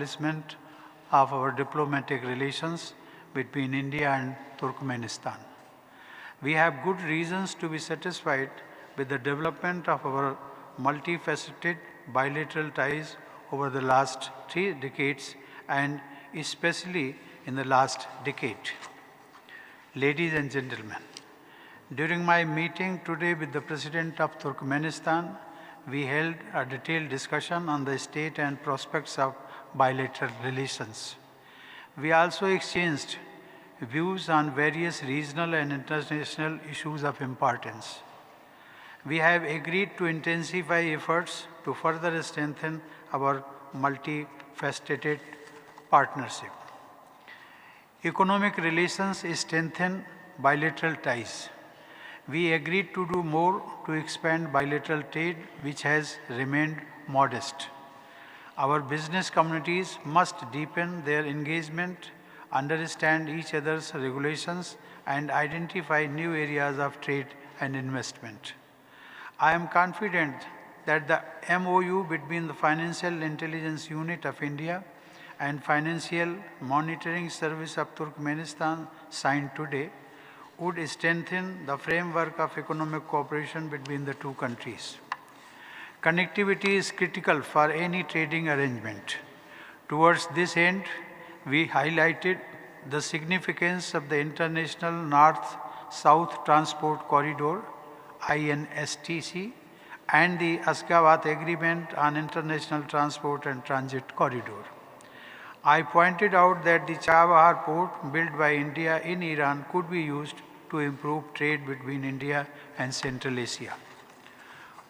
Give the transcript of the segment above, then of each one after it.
establishment of our diplomatic relations between India and Turkmenistan. We have good reasons to be satisfied with the development of our multifaceted bilateral ties over the last 3 decades and especially in the last decade. Ladies and gentlemen, during my meeting today with the President of Turkmenistan, we held a detailed discussion on the state and prospects of bilateral relations. We also exchanged views on various regional and international issues of importance. We have agreed to intensify efforts to further strengthen our multifaceted partnership. Economic relations strengthen bilateral ties. We agreed to do more to expand bilateral trade, which has remained modest. Our business communities must deepen their engagement, understand each other's regulations, and identify new areas of trade and investment. I am confident that the MOU between the Financial Intelligence Unit of India and Financial Monitoring Service of Turkmenistan signed today would strengthen the framework of economic cooperation between the two countries. Connectivity is critical for any trading arrangement. Towards this end, we highlighted the significance of the International North-South Transport Corridor, INSTC, and the Ashgabat Agreement on International Transport and Transit Corridor. I pointed out that the Chabahar port built by India in Iran could be used to improve trade between India and Central Asia.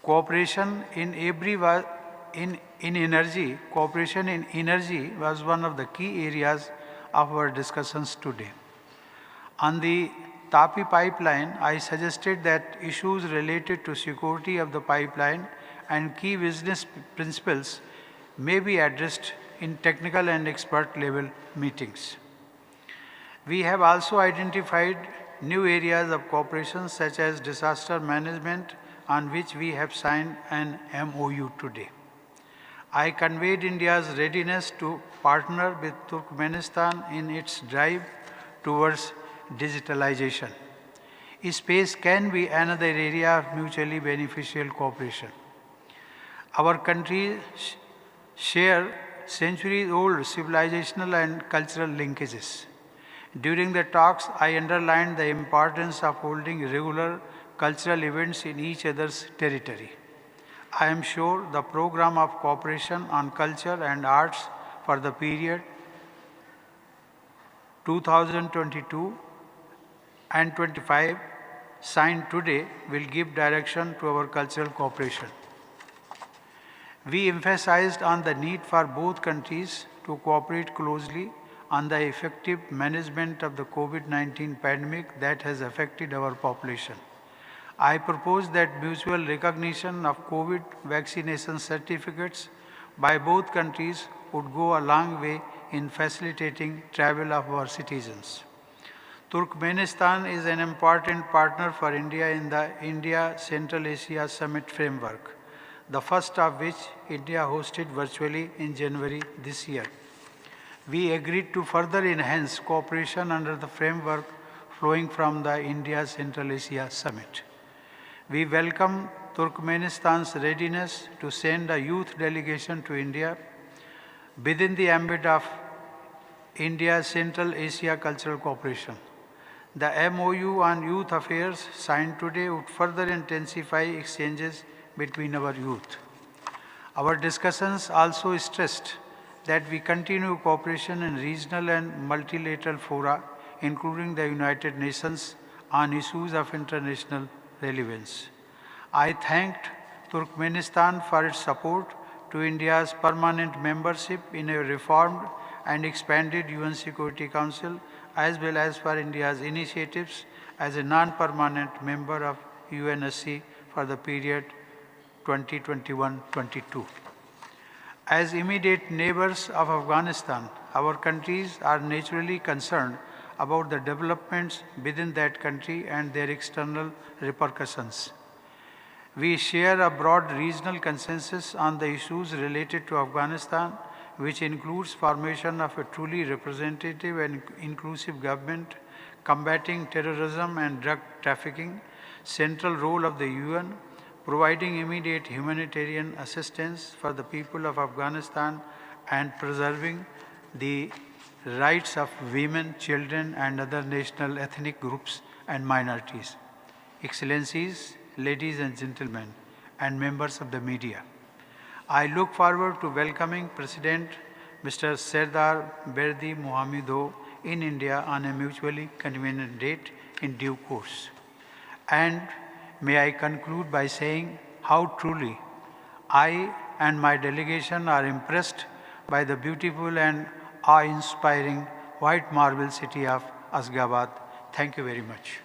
Cooperation in energy was one of the key areas of our discussions today. On the Tapi pipeline, I suggested that issues related to security of the pipeline and key business principles may be addressed in technical and expert level meetings. We have also identified new areas of cooperation such as disaster management, on which we have signed an MOU today. I conveyed India's readiness to partner with Turkmenistan in its drive towards digitalization. Space can be another area of mutually beneficial cooperation. Our countries share centuries-old civilizational and cultural linkages. During the talks, I underlined the importance of holding regular cultural events in each other's territory. I am sure the program of cooperation on culture and arts for the period 2022 and 25 signed today will give direction to our cultural cooperation. We emphasized on the need for both countries to cooperate closely on the effective management of the COVID-19 pandemic that has affected our population. I propose that mutual recognition of COVID vaccination certificates by both countries would go a long way in facilitating travel of our citizens. Turkmenistan is an important partner for India in the India-Central Asia Summit framework, the first of which India hosted virtually in January this year. We agreed to further enhance cooperation under the framework flowing from the India-Central Asia Summit. We welcome Turkmenistan's readiness to send a youth delegation to India within the ambit of India-Central Asia Cultural Cooperation. The MOU on youth affairs signed today would further intensify exchanges between our youth. Our discussions also stressed that we continue cooperation in regional and multilateral fora, including the United Nations, on issues of international relevance. I thanked Turkmenistan for its support to India's permanent membership in a reformed and expanded UN Security Council, as well as for India's initiatives as a non-permanent member of UNSC for the period 2021-22. As immediate neighbors of Afghanistan, our countries are naturally concerned about the developments within that country and their external repercussions. We share a broad regional consensus on the issues related to Afghanistan, which includes formation of a truly representative and inclusive government, combating terrorism and drug trafficking, central role of the UN, providing immediate humanitarian assistance for the people of Afghanistan, and preserving the rights of women, children, and other national ethnic groups and minorities. Excellencies, ladies and gentlemen, and members of the media, I look forward to welcoming President Mr. Serdar Berdimuhamedov in India on a mutually convenient date in due course. And may I conclude by saying how truly I and my delegation are impressed by the beautiful and awe-inspiring white marble city of Asgabad. Thank you very much.